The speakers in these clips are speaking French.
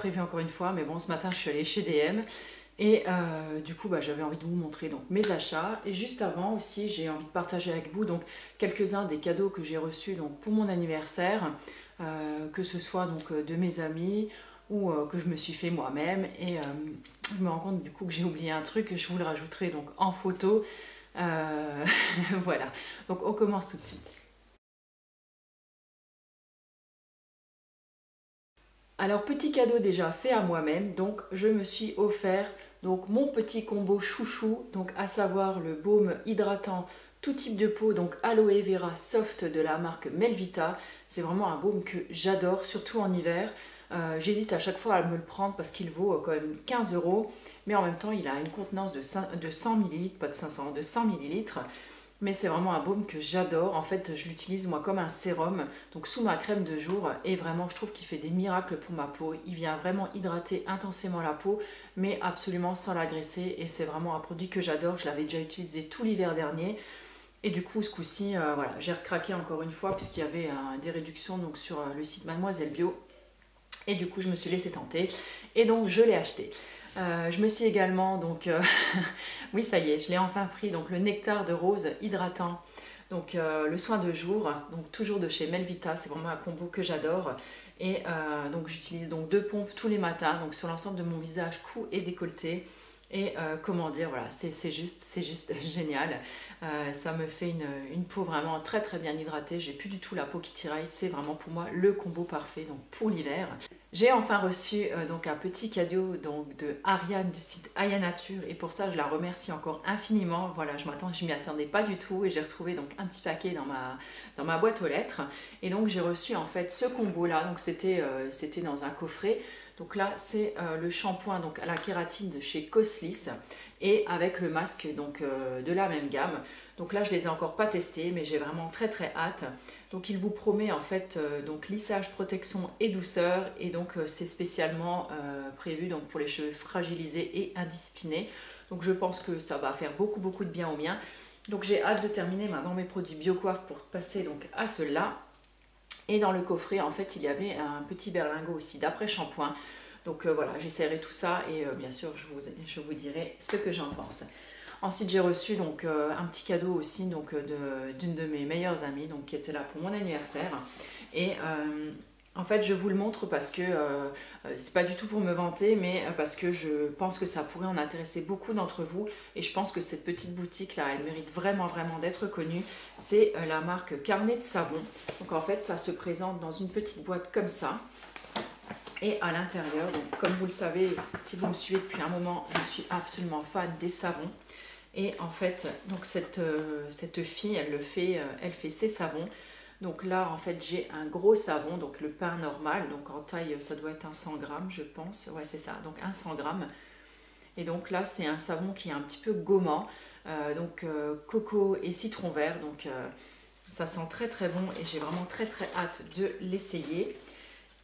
prévu encore une fois, mais bon, ce matin je suis allée chez DM et du coup j'avais envie de vous montrer donc mes achats. Et juste avant aussi, j'ai envie de partager avec vous donc quelques-uns des cadeaux que j'ai reçus donc pour mon anniversaire, que ce soit donc de mes amis ou que je me suis fait moi-même. Et je me rends compte du coup que j'ai oublié un truc, je vous le rajouterai donc en photo. Voilà, donc on commence tout de suite. Alors petit cadeau déjà fait à moi-même, donc je me suis offert donc mon petit combo chouchou, donc à savoir le baume hydratant tout type de peau, donc aloe vera soft de la marque Melvita. C'est vraiment un baume que j'adore, surtout en hiver. J'hésite à chaque fois à me le prendre parce qu'il vaut quand même 15 €, mais en même temps il a une contenance de 100 ml, pas de 500, de 100 ml. Mais c'est vraiment un baume que j'adore. En fait, je l'utilise moi comme un sérum, donc sous ma crème de jour. Et vraiment, je trouve qu'il fait des miracles pour ma peau. Il vient vraiment hydrater intensément la peau, mais absolument sans l'agresser. Et c'est vraiment un produit que j'adore. Je l'avais déjà utilisé tout l'hiver dernier. Et du coup, ce coup-ci, voilà, j'ai recraqué encore une fois puisqu'il y avait des réductions donc, sur le site Mademoiselle Bio. Et du coup, je me suis laissée tenter. Et donc, je l'ai acheté. Je me suis également donc oui, ça y est, je l'ai enfin pris, donc le nectar de rose hydratant, donc le soin de jour, donc toujours de chez Melvita. C'est vraiment un combo que j'adore. Et donc j'utilise donc 2 pompes tous les matins, donc sur l'ensemble de mon visage, cou et décolleté. Et comment dire, voilà, c'est juste génial. Ça me fait une peau vraiment très très bien hydratée. J'ai plus du tout la peau qui tiraille. C'est vraiment pour moi le combo parfait donc pour l'hiver. J'ai enfin reçu donc un petit cadeau donc de Ariane du site Aya Nature, et pour ça je la remercie encore infiniment. Voilà, je m'y attendais pas du tout, et j'ai retrouvé donc un petit paquet dans ma boîte aux lettres. Et donc j'ai reçu en fait ce combo là. Donc c'était dans un coffret. Donc là c'est le shampoing donc à la kératine de chez Coslis, et avec le masque donc de la même gamme. Donc là je les ai encore pas testés, mais j'ai vraiment très très hâte. Donc il vous promet en fait donc lissage, protection et douceur, et donc c'est spécialement prévu donc pour les cheveux fragilisés et indisciplinés. Donc je pense que ça va faire beaucoup de bien aux miens. Donc j'ai hâte de terminer maintenant mes produits BioCoiffe pour passer donc à ceux-là. Et dans le coffret en fait il y avait un petit berlingot aussi d'après-shampoing. Donc voilà, j'essaierai tout ça, et bien sûr je vous dirai ce que j'en pense. Ensuite j'ai reçu donc un petit cadeau aussi donc d'une de mes meilleures amies, donc qui était là pour mon anniversaire. Et en fait je vous le montre parce que c'est pas du tout pour me vanter, mais parce que je pense que ça pourrait en intéresser beaucoup d'entre vous. Et je pense que cette petite boutique là, elle mérite vraiment d'être connue. C'est la marque Carnet de Savon. Donc en fait ça se présente dans une petite boîte comme ça. Et à l'intérieur, donc comme vous le savez, si vous me suivez depuis un moment, je suis absolument fan des savons. Et en fait, donc cette fille, elle fait ses savons. Donc là, en fait, j'ai un gros savon, donc le pain normal. Donc en taille, ça doit être un 100 grammes, je pense. Ouais, c'est ça, donc un 100 grammes. Et donc là, c'est un savon qui est un petit peu gommant. Donc coco et citron vert. Donc ça sent très bon, et j'ai vraiment très hâte de l'essayer.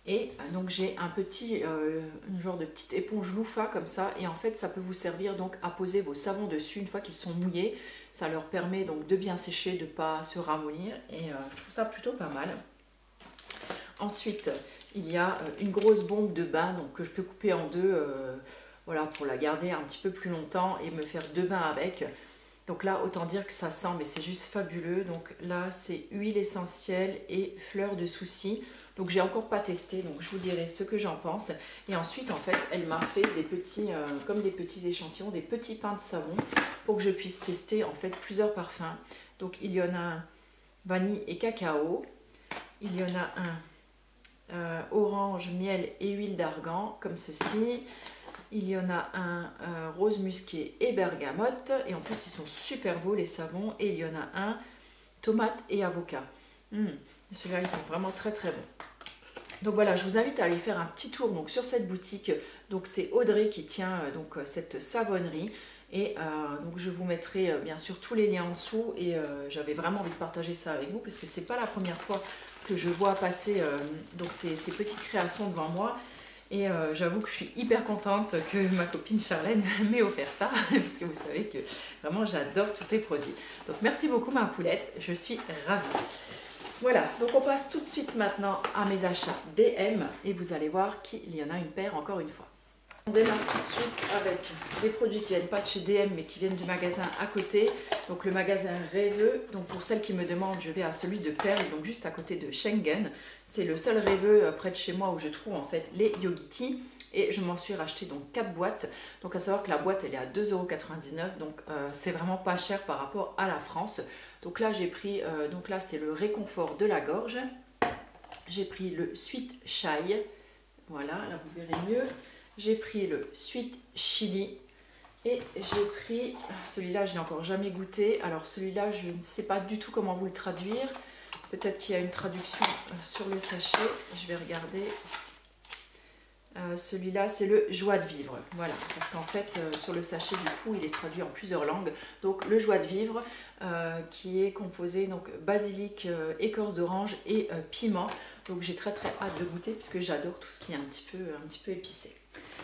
Et donc j'ai un petit genre de petite éponge loofah comme ça, et en fait ça peut vous servir donc à poser vos savons dessus une fois qu'ils sont mouillés. Ça leur permet donc de bien sécher, de ne pas se ramollir, et je trouve ça plutôt pas mal. Ensuite il y a une grosse bombe de bain donc que je peux couper en deux, voilà, pour la garder un petit peu plus longtemps et me faire 2 bains avec. Donc là autant dire que ça sent, mais c'est juste fabuleux. Donc là c'est huile essentielle et fleurs de souci. Donc j'ai encore pas testé, donc je vous dirai ce que j'en pense. Et ensuite en fait elle m'a fait des petits, comme des petits échantillons, des petits pains de savon, pour que je puisse tester en fait plusieurs parfums. Donc il y en a un vanille et cacao, il y en a un orange, miel et huile d'argan comme ceci. Il y en a un rose musqué et bergamote, et en plus ils sont super beaux les savons. Et il y en a un tomate et avocat. Celui-là ils sont vraiment très bons. Donc voilà, je vous invite à aller faire un petit tour donc sur cette boutique. Donc c'est Audrey qui tient donc cette savonnerie. Et donc je vous mettrai bien sûr tous les liens en dessous. Et j'avais vraiment envie de partager ça avec vous, parce que c'est pas la première fois que je vois passer donc ces petites créations devant moi. Et j'avoue que je suis hyper contente que ma copine Charlène m'ait offert ça, parce que vous savez que vraiment j'adore tous ces produits. Donc merci beaucoup ma poulette, je suis ravie. Voilà, donc on passe tout de suite maintenant à mes achats DM et vous allez voir qu'il y en a une paire encore une fois. On démarre tout de suite avec des produits qui viennent pas de chez DM mais qui viennent du magasin à côté. Donc le magasin Rêveux, donc pour celles qui me demandent, je vais à celui de Perle, donc juste à côté de Schengen. C'est le seul Rêveux près de chez moi où je trouve en fait les Yogiti. Et je m'en suis racheté donc 4 boîtes. Donc à savoir que la boîte elle est à 2,99 €. Donc c'est vraiment pas cher par rapport à la France. Donc là j'ai pris, donc là c'est le réconfort de la gorge. J'ai pris le Sweet Chai. Voilà, là vous verrez mieux. J'ai pris le Sweet Chili et j'ai pris, celui-là je n'ai encore jamais goûté, alors celui-là je ne sais pas du tout comment vous le traduire, peut-être qu'il y a une traduction sur le sachet, je vais regarder. Celui-là c'est le joie de vivre, voilà, parce qu'en fait sur le sachet du coup il est traduit en plusieurs langues. Donc le joie de vivre qui est composé donc basilic, écorce d'orange et piment. Donc j'ai très hâte de goûter puisque j'adore tout ce qui est un petit peu épicé.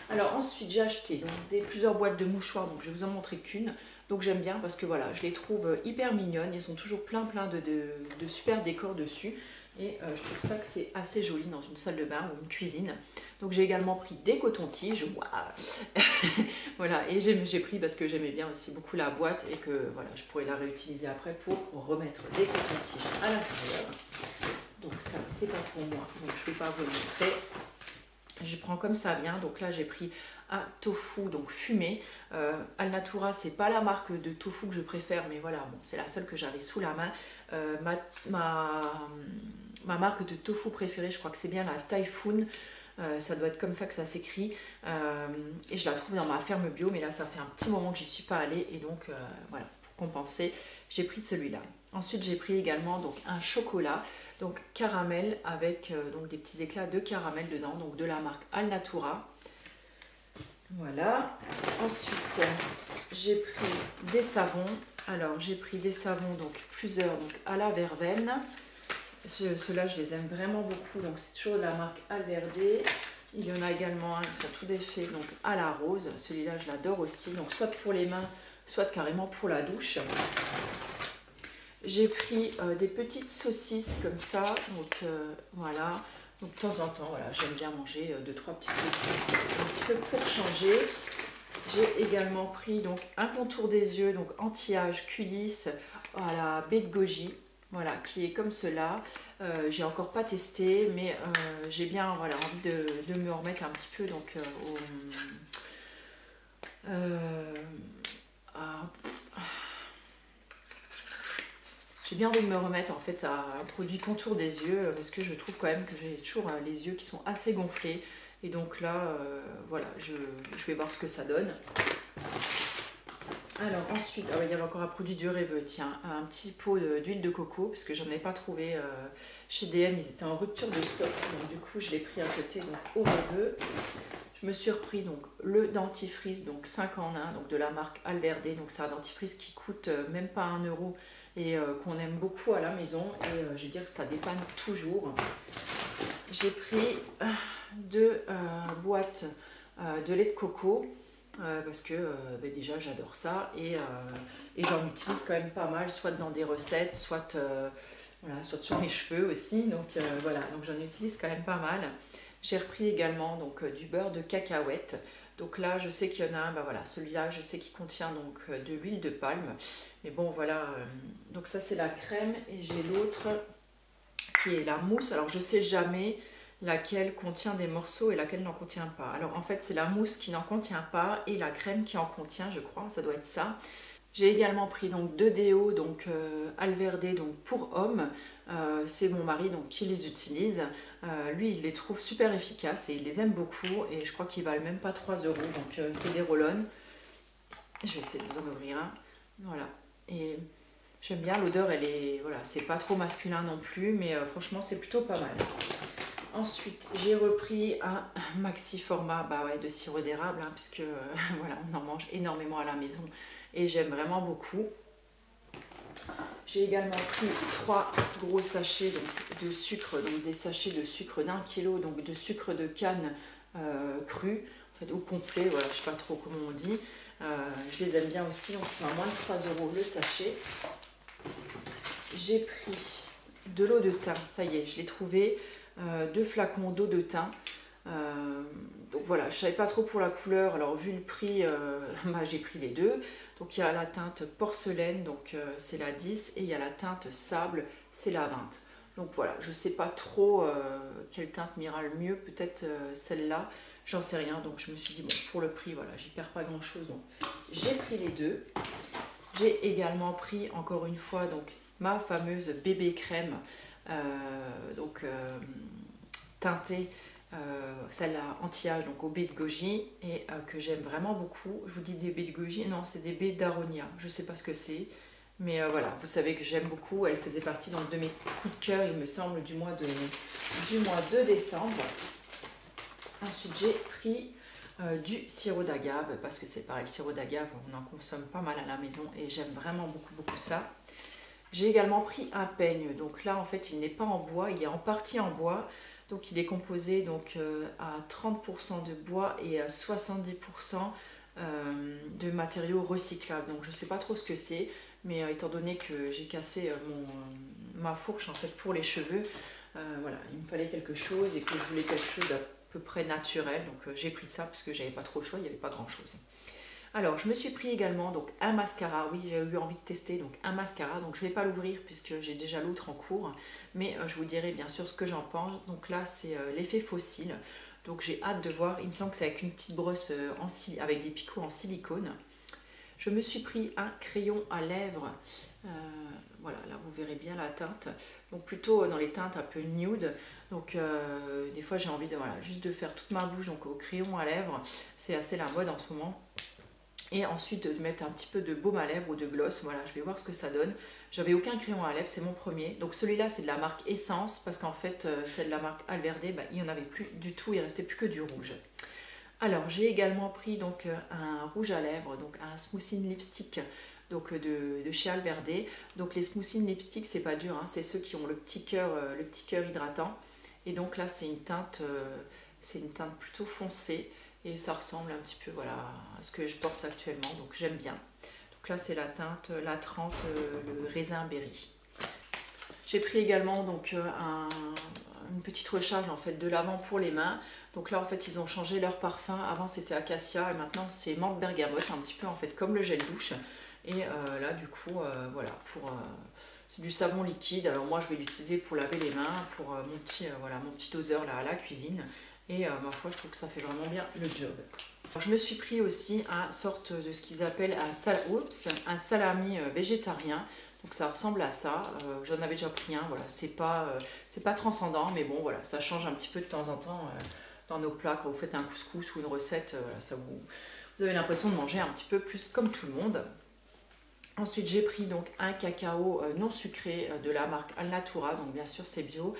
Alors ensuite j'ai acheté donc plusieurs boîtes de mouchoirs, donc je vais vous en montrer qu'une. Donc j'aime bien parce que voilà, je les trouve hyper mignonnes, ils sont toujours plein de super décors dessus. Et je trouve ça que c'est assez joli dans une salle de bain ou une cuisine. Donc j'ai également pris des cotons-tiges. Voilà, et j'ai pris parce que j'aimais bien aussi beaucoup la boîte et que voilà, je pourrais la réutiliser après pour remettre des cotons-tiges à l'intérieur. Donc ça, c'est pas pour moi, donc je ne vais pas vous le montrer. Je prends comme ça vient. Donc là j'ai pris un tofu donc fumé. Alnatura, c'est pas la marque de tofu que je préfère, mais voilà, bon, c'est la seule que j'avais sous la main. Ma marque de tofu préférée, je crois que c'est bien la Typhoon. Ça doit être comme ça que ça s'écrit. Et je la trouve dans ma ferme bio, mais là ça fait un petit moment que j'y suis pas allée. Et donc voilà, pour compenser, j'ai pris celui-là. Ensuite j'ai pris également donc un chocolat. Donc caramel avec donc des petits éclats de caramel dedans, donc de la marque Alnatura. Voilà. Ensuite, j'ai pris des savons. Alors j'ai pris des savons, donc plusieurs, donc à la verveine. Ceux-là, je les aime vraiment beaucoup. Donc c'est toujours de la marque Alverde. Il y en a également un qui sont tout défaits, donc à la rose. Celui-là, je l'adore aussi. Donc soit pour les mains, soit carrément pour la douche. J'ai pris des petites saucisses comme ça, donc voilà. Donc de temps en temps, voilà, j'aime bien manger 2-3 petites saucisses un petit peu pour changer. J'ai également pris donc un contour des yeux, donc anti-âge Q10 à la baie de goji, voilà, qui est comme cela. J'ai encore pas testé, mais j'ai bien voilà, envie de me remettre un petit peu donc j'ai bien envie de me remettre en fait à un produit contour des yeux parce que je trouve quand même que j'ai toujours les yeux qui sont assez gonflés. Et donc là, voilà, je vais voir ce que ça donne. Alors ensuite, il y avait encore un produit du Rêveux, tiens, un petit pot d'huile de coco, parce que j'en ai pas trouvé chez DM, ils étaient en rupture de stock. Donc du coup, je l'ai pris à côté donc, au Rêveux. Je me suis repris donc le dentifrice, donc 5 en 1, donc de la marque Alverde. Donc c'est un dentifrice qui coûte même pas 1 € et qu'on aime beaucoup à la maison. Et je veux dire que ça dépanne toujours. J'ai pris 2 boîtes de lait de coco parce que déjà j'adore ça et j'en utilise quand même pas mal, soit dans des recettes, soit, voilà, soit sur mes cheveux aussi. Donc voilà, donc j'en utilise quand même pas mal. J'ai repris également donc, du beurre de cacahuète. Donc là, je sais qu'il y en a un, voilà, celui-là, je sais qu'il contient donc de l'huile de palme. Mais bon, voilà, donc ça c'est la crème et j'ai l'autre qui est la mousse. Alors je sais jamais laquelle contient des morceaux et laquelle n'en contient pas. Alors en fait, c'est la mousse qui n'en contient pas et la crème qui en contient, je crois, ça doit être ça. J'ai également pris donc 2 déos, donc Alverde, donc pour hommes. C'est mon mari donc qui les utilise. Lui, il les trouve super efficaces et il les aime beaucoup. Et je crois qu'ils valent même pas 3 €. Donc c'est des roll-on. Je vais essayer de vous en ouvrir un. Voilà. Et j'aime bien l'odeur, elle est, voilà, c'est pas trop masculin non plus, mais franchement, c'est plutôt pas mal. Ensuite, j'ai repris un maxi format de sirop d'érable, hein, puisque voilà, on en mange énormément à la maison et j'aime vraiment beaucoup. J'ai également pris 3 gros sachets donc, de sucre, donc des sachets de sucre d'1 kg, donc de sucre de canne cru, en fait, ou complet, voilà, je sais pas trop comment on dit. Je les aime bien aussi, donc c'est à moins de 3 € le sachet. J'ai pris de l'eau de thym. Ça y est, je l'ai trouvé, 2 flacons d'eau de thym. Donc voilà, je savais pas trop pour la couleur, alors vu le prix, bah, j'ai pris les deux. Donc il y a la teinte porcelaine, donc c'est la 10, et il y a la teinte sable, c'est la 20. Donc voilà, je sais pas trop quelle teinte m'ira le mieux, peut-être celle-là, j'en sais rien. Donc je me suis dit, bon, pour le prix, voilà, j'y perds pas grand-chose. Donc j'ai pris les deux. J'ai également pris, encore une fois, donc ma fameuse bébé crème, teintée, celle-là anti-âge, donc au baie de goji, et que j'aime vraiment beaucoup. Je vous dis des baies de goji, non, c'est des baies d'aronia, je sais pas ce que c'est, mais voilà, vous savez que j'aime beaucoup. Elle faisait partie donc de mes coups de cœur, il me semble, du mois de décembre. Ensuite, j'ai pris du sirop d'agave, parce que c'est pareil, le sirop d'agave, on en consomme pas mal à la maison et j'aime vraiment beaucoup ça. J'ai également pris un peigne, donc là en fait il n'est pas en bois, il est en partie en bois, donc il est composé donc à 30% de bois et à 70% de matériaux recyclables. Donc je sais pas trop ce que c'est, mais étant donné que j'ai cassé ma fourche en fait pour les cheveux, voilà, il me fallait quelque chose et que je voulais quelque chose d'à peu près naturel, donc j'ai pris ça parce que j'avais pas trop le choix, il n'y avait pas grand chose. Alors je me suis pris également donc un mascara, oui j'ai eu envie de tester donc un mascara, donc je ne vais pas l'ouvrir puisque j'ai déjà l'autre en cours, mais je vous dirai bien sûr ce que j'en pense. Donc là c'est l'effet fossile, donc j'ai hâte de voir, il me semble que c'est avec une petite brosse avec des picots en silicone. Je me suis pris un crayon à lèvres, voilà, là vous verrez bien la teinte, donc plutôt dans les teintes un peu nude. Donc des fois j'ai envie de, voilà, juste de faire toute ma bouche donc au crayon à lèvres, c'est assez la mode en ce moment. Et ensuite de mettre un petit peu de baume à lèvres ou de gloss, voilà, je vais voir ce que ça donne. J'avais aucun crayon à lèvres, c'est mon premier. Donc celui-là c'est de la marque Essence, parce qu'en fait c'est de la marque Alverde, bah, il n'y en avait plus du tout, il restait plus que du rouge. Alors j'ai également pris donc un rouge à lèvres, donc un smoothing lipstick donc de chez Alverde. Donc les smoothing lipsticks c'est pas dur, hein, c'est ceux qui ont le petit cœur hydratant. Et donc là c'est une teinte plutôt foncée. Et ça ressemble un petit peu voilà, à ce que je porte actuellement, donc j'aime bien. Donc là c'est la teinte, la 30, le raisin berry. J'ai pris également donc une petite recharge en fait de l'avant pour les mains. Donc là en fait ils ont changé leur parfum, avant c'était acacia et maintenant c'est menthe bergamote, un petit peu en fait comme le gel douche. Et là du coup voilà, c'est du savon liquide. Alors moi je vais l'utiliser pour laver les mains, pour mon petit doseur là à la cuisine. Et ma foi, je trouve que ça fait vraiment bien le job. Alors, je me suis pris aussi un sorte de ce qu'ils appellent un salami végétarien. Donc ça ressemble à ça. J'en avais déjà pris un. Voilà, c'est pas transcendant, mais bon, voilà, ça change un petit peu de temps en temps dans nos plats. Quand vous faites un couscous ou une recette, vous avez l'impression de manger un petit peu plus comme tout le monde. Ensuite, j'ai pris donc un cacao non sucré de la marque Alnatura. Donc bien sûr, c'est bio.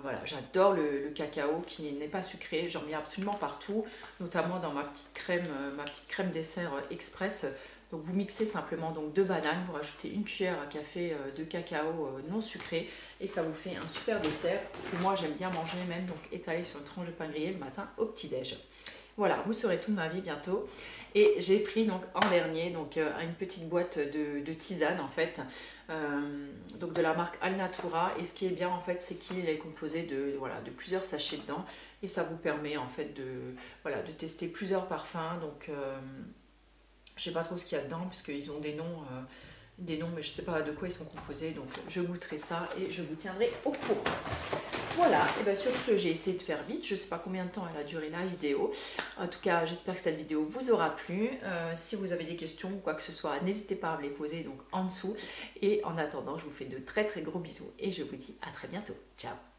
Voilà, j'adore le cacao qui n'est pas sucré, j'en mets absolument partout, notamment dans ma petite crème dessert express. Donc vous mixez simplement donc 2 bananes, vous rajoutez une cuillère à café de cacao non sucré et ça vous fait un super dessert que moi j'aime bien manger, même donc étalé sur une tranche de pain grillé le matin au petit-déj. Voilà, vous saurez toute ma vie bientôt. Et j'ai pris donc en dernier donc une petite boîte de tisane en fait, donc de la marque Alnatura. Et ce qui est bien en fait, c'est qu'il est composé de plusieurs sachets dedans et ça vous permet en fait de tester plusieurs parfums. Donc je sais pas trop ce qu'il y a dedans puisqu'ils ont des noms mais je sais pas de quoi ils sont composés. Donc je goûterai ça et je vous tiendrai au courant. Voilà, et bien sur ce, j'ai essayé de faire vite. Je ne sais pas combien de temps elle a duré la vidéo. En tout cas, j'espère que cette vidéo vous aura plu. Si vous avez des questions ou quoi que ce soit, n'hésitez pas à me les poser donc en dessous. Et en attendant, je vous fais de très gros bisous et je vous dis à très bientôt. Ciao!